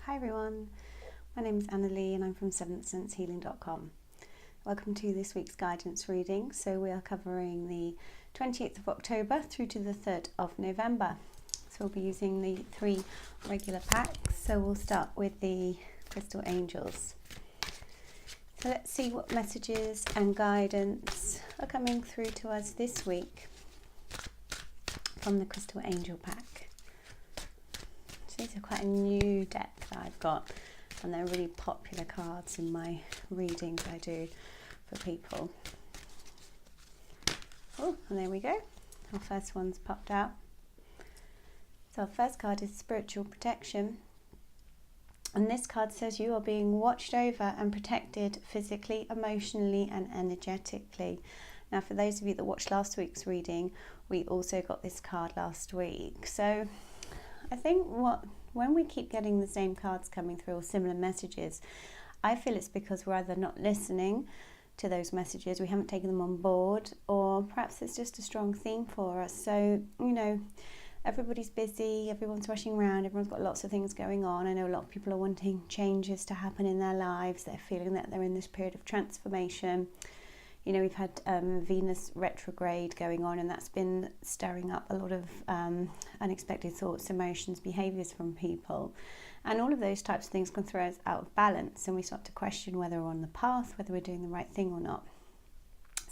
Hi everyone, my name is Annalie and I'm from seventhsensehealing.com. Welcome to this week's guidance reading. So we are covering the 28th of October through to the 3rd of November. So we'll be using the 3 regular packs. So we'll start with the Crystal Angels. So let's see what messages and guidance are coming through to us this week from the Crystal Angel pack. So these are quite a new deck that I've got, and they're really popular cards in my readings I do for people. Oh, and there we go. Our first one's popped out. So our first card is Spiritual Protection. And this card says you are being watched over and protected physically, emotionally and energetically. Now for those of you that watched last week's reading, we also got this card last week. So I think when we keep getting the same cards coming through or similar messages, I feel it's because we're either not listening to those messages, we haven't taken them on board, or perhaps it's just a strong theme for us. So, you know, everybody's busy, everyone's rushing around, everyone's got lots of things going on. I know a lot of people are wanting changes to happen in their lives. They're feeling that they're in this period of transformation. You know, we've had Venus retrograde going on, and that's been stirring up a lot of unexpected thoughts, emotions, behaviours from people. And all of those types of things can throw us out of balance, and we start to question whether we're on the path, whether we're doing the right thing or not.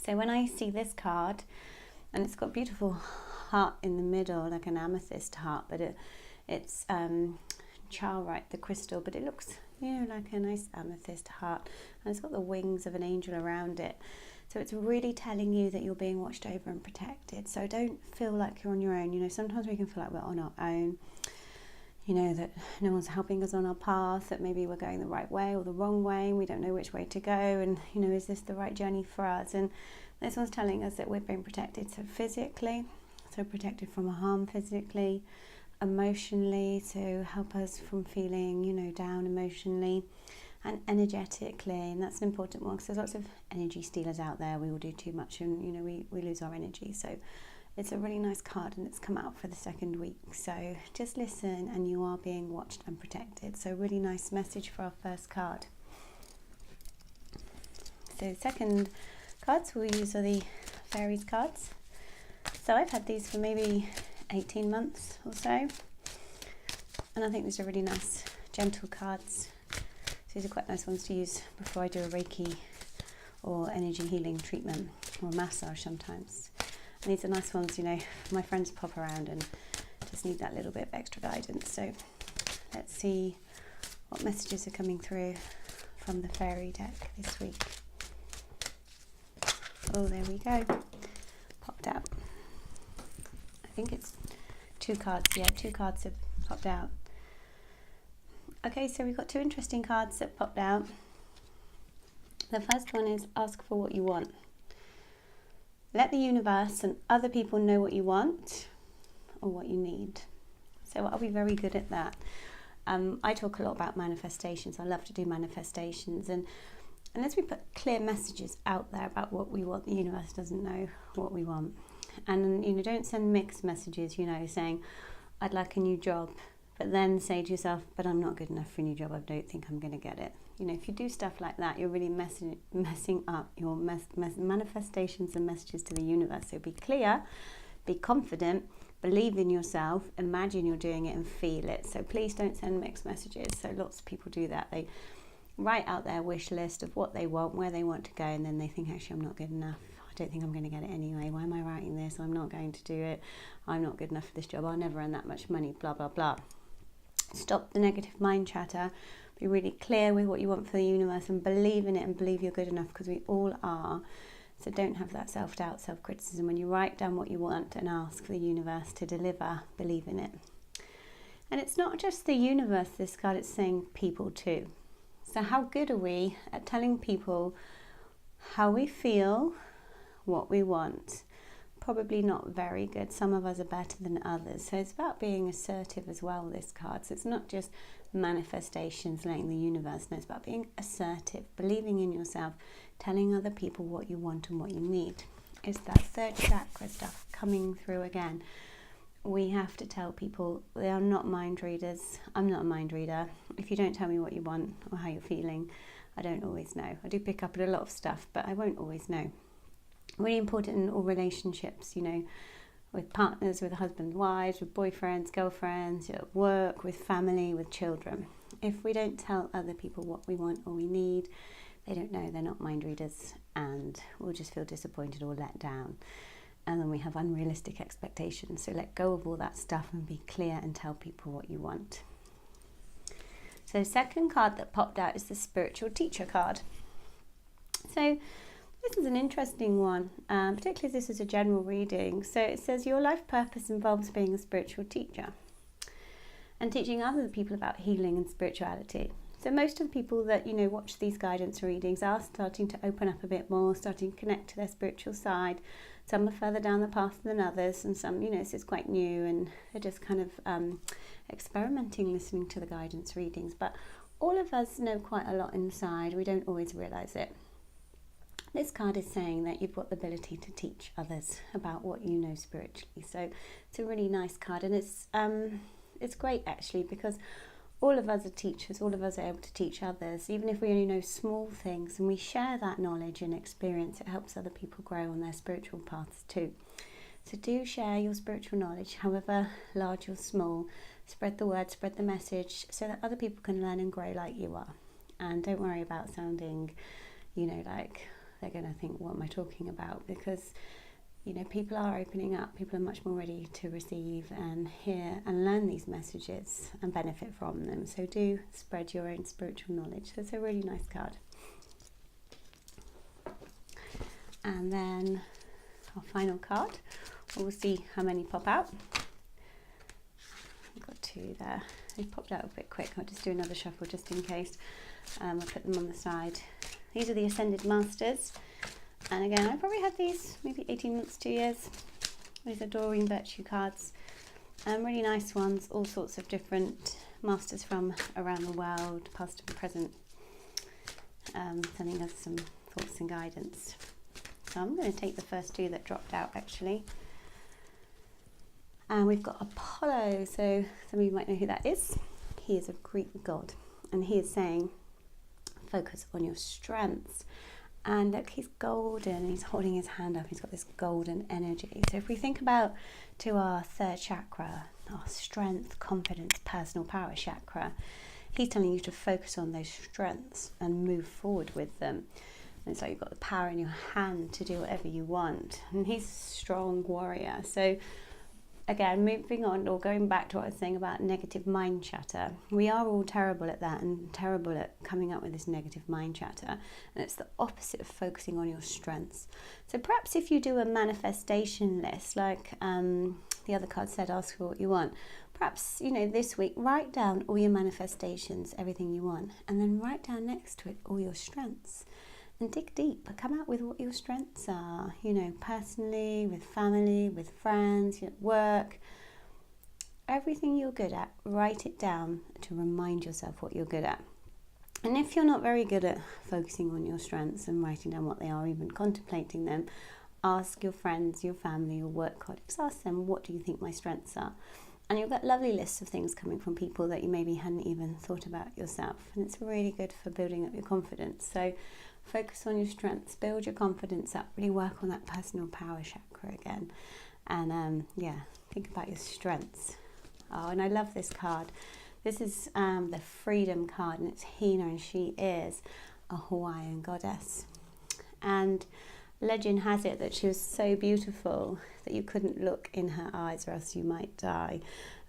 So when I see this card, and it's got a beautiful heart in the middle, like an amethyst heart, but it's charoite, the crystal, but it looks, you know, like a nice amethyst heart, and it's got the wings of an angel around it. So it's really telling you that you're being watched over and protected. So don't feel like you're on your own. You know, sometimes we can feel like we're on our own, you know, that no one's helping us on our path, that maybe we're going the right way or the wrong way, and we don't know which way to go, and, you know, is this the right journey for us? And this one's telling us that we're being protected, so physically, so protected from harm physically, emotionally, to help us from feeling, you know, down emotionally, and energetically. And that's an important one because there's lots of energy stealers out there. We all do too much and, you know, we lose our energy. So it's a really nice card, and it's come out for the second week. So just listen, and you are being watched and protected. So really nice message for our first card. So second cards we'll use are the Fairies cards. So I've had these for maybe 18 months or so, and I think these are really nice, gentle cards. So these are quite nice ones to use before I do a Reiki or energy healing treatment or massage sometimes. And these are nice ones, you know, my friends pop around and just need that little bit of extra guidance. So let's see what messages are coming through from the Fairy deck this week. Oh, there we go. Popped out. I think it's 2 cards. Yeah, 2 cards have popped out. Okay, so we've got 2 interesting cards that popped out. The first one is ask for what you want. Let the universe and other people know what you want or what you need. So I'll be very good at that. I talk a lot about manifestations. I love to do manifestations, and as we put clear messages out there about what we want, the universe doesn't know what we want. And, you know, don't send mixed messages, you know, saying, I'd like a new job, but then say to yourself, but I'm not good enough for a new job, I don't think I'm going to get it. You know, if you do stuff like that, you're really messing up your manifestations and messages to the universe. So be clear, be confident, believe in yourself, imagine you're doing it and feel it. So please don't send mixed messages. So lots of people do that. They write out their wish list of what they want, where they want to go, and then they think, actually, I'm not good enough. I don't think I'm going to get it anyway. Why am I writing this? I'm not going to do it. I'm not good enough for this job. I'll never earn that much money, blah, blah, blah. Stop the negative mind chatter. Be really clear with what you want for the universe and believe in it and believe you're good enough, because we all are. So don't have that self-doubt, self-criticism. When you write down what you want and ask for the universe to deliver, believe in it. And it's not just the universe, this card, it's saying people too. So how good are we at telling people how we feel, what we want? Probably not very good. Some of us are better than others. So it's about being assertive as well, this card. So it's not just manifestations, letting the universe know. It's about being assertive, believing in yourself, telling other people what you want and what you need. It's that third chakra stuff coming through again. we have to tell people they are not mind readers. I'm not a mind reader. If you don't tell me what you want or how you're feeling, I don't always know. I do pick up on a lot of stuff, but I won't always know. Really important in all relationships, you know, with partners, with husbands, wives, with boyfriends, girlfriends, at work, with family, with children. If we don't tell other people what we want or we need, they don't know, they're not mind readers, and we'll just feel disappointed or let down. And then we have unrealistic expectations. So let go of all that stuff and be clear and tell people what you want. So the second card that popped out is the spiritual teacher card. So this is an interesting one, particularly as this is a general reading. So it says your life purpose involves being a spiritual teacher and teaching other people about healing and spirituality. So most of the people that, you know, watch these guidance readings are starting to open up a bit more, starting to connect to their spiritual side. Some are further down the path than others, and some, you know, this is quite new and they're just kind of experimenting, listening to the guidance readings. But all of us know quite a lot inside. We don't always realise it. This card is saying that you've got the ability to teach others about what you know spiritually. So it's a really nice card, and it's great actually, because all of us are teachers, all of us are able to teach others, even if we only know small things, and we share that knowledge and experience. It helps other people grow on their spiritual paths too. So do share your spiritual knowledge, however large or small. Spread the word, spread the message, so that other people can learn and grow like you are. And don't worry about sounding, you know, like they're going to think, what am I talking about? Because, you know, people are opening up. People are much more ready to receive and hear and learn these messages and benefit from them. So do spread your own spiritual knowledge. So it's a really nice card. And then our final card. We'll see how many pop out. I've got two there. They popped out a bit quick. I'll just do another shuffle just in case. I'll put them on the side. These are the Ascended Masters. And again, I probably had these maybe 18 months, 2 years. These are Doreen Virtue cards. Really nice ones, all sorts of different masters from around the world, past and present, sending us some thoughts and guidance. So I'm going to take the first two that dropped out actually. And we've got Apollo, so some of you might know who that is. He is a Greek god, and he is saying, focus on your strengths. And look, he's golden, he's holding his hand up, he's got this golden energy. So if we think about to our third chakra, our strength, confidence, personal power chakra, he's telling you to focus on those strengths and move forward with them. And it's like you've got the power in your hand to do whatever you want. And he's a strong warrior. So again, moving on, or going back to what I was saying about negative mind chatter, we are all terrible at that and terrible at coming up with this negative mind chatter. And it's the opposite of focusing on your strengths. So perhaps if you do a manifestation list, like the other card said, ask for what you want. Perhaps, you know, this week, write down all your manifestations, everything you want, and then write down next to it all your strengths. And dig deep, come out with what your strengths are, you know, personally, with family, with friends, at work. Everything you're good at, write it down to remind yourself what you're good at. And if you're not very good at focusing on your strengths and writing down what they are, even contemplating them, ask your friends, your family, your work colleagues, ask them, what do you think my strengths are? And you'll get lovely lists of things coming from people that you maybe hadn't even thought about yourself. And it's really good for building up your confidence. So focus on your strengths, build your confidence up, really work on that personal power chakra again. And think about your strengths. Oh, and I love this card. This is the Freedom card, and it's Hina, and she is a Hawaiian goddess. And legend has it that she was so beautiful that you couldn't look in her eyes or else you might die.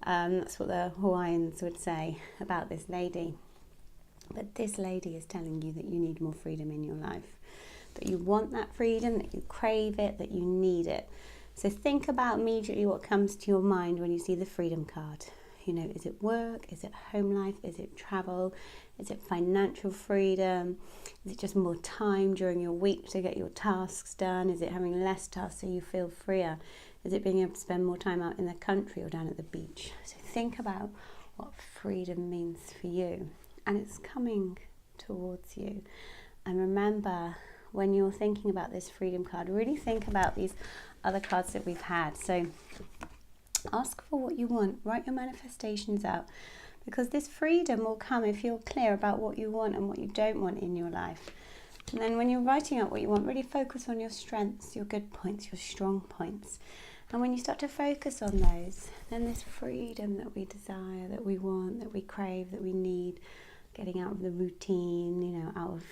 That's what the Hawaiians would say about this lady. But this lady is telling you that you need more freedom in your life, that you want that freedom, that you crave it, that you need it. So think about immediately what comes to your mind when you see the Freedom card. You know, is it work? Is it home life? Is it travel? Is it financial freedom? Is it just more time during your week to get your tasks done? Is it having less tasks so you feel freer? Is it being able to spend more time out in the country or down at the beach? So think about what freedom means for you. And it's coming towards you. And remember, when you're thinking about this Freedom card, really think about these other cards that we've had. So Ask for what you want. Write your manifestations out, because this freedom will come if you're clear about what you want and what you don't want in your life. And then when you're writing out what you want, really focus on your strengths, your good points, your strong points. And when you start to focus on those, then this freedom that we desire, that we want, that we crave, that we need, getting out of the routine, you know, out of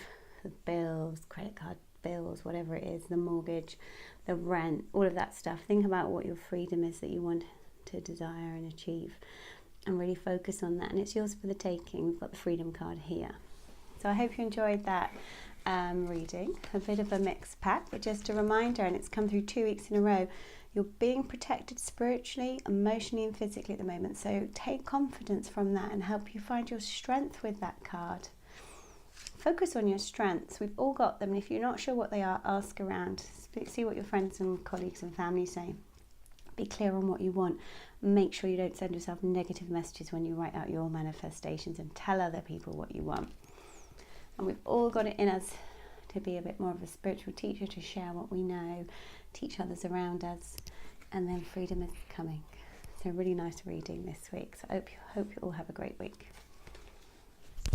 the bills, credit card bills, whatever it is, the mortgage, the rent, all of that stuff. Think about what your freedom is that you want to desire and achieve, and really focus on that. And it's yours for the taking. We've got the freedom card here. So I hope you enjoyed that reading. A bit of a mixed pack, but just a reminder, and it's come through 2 weeks in a row. You're being protected spiritually, emotionally and physically at the moment. So take confidence from that and help you find your strength with that card. Focus on your strengths. We've all got them. And if you're not sure what they are, ask around. See what your friends and colleagues and family say. Be clear on what you want. Make sure you don't send yourself negative messages when you write out your manifestations, and tell other people what you want. And we've all got it in us to be a bit more of a spiritual teacher, to share what we know, teach others around us, and then freedom is coming. So really nice reading this week. So I hope you all have a great week.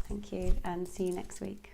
Thank you, and see you next week.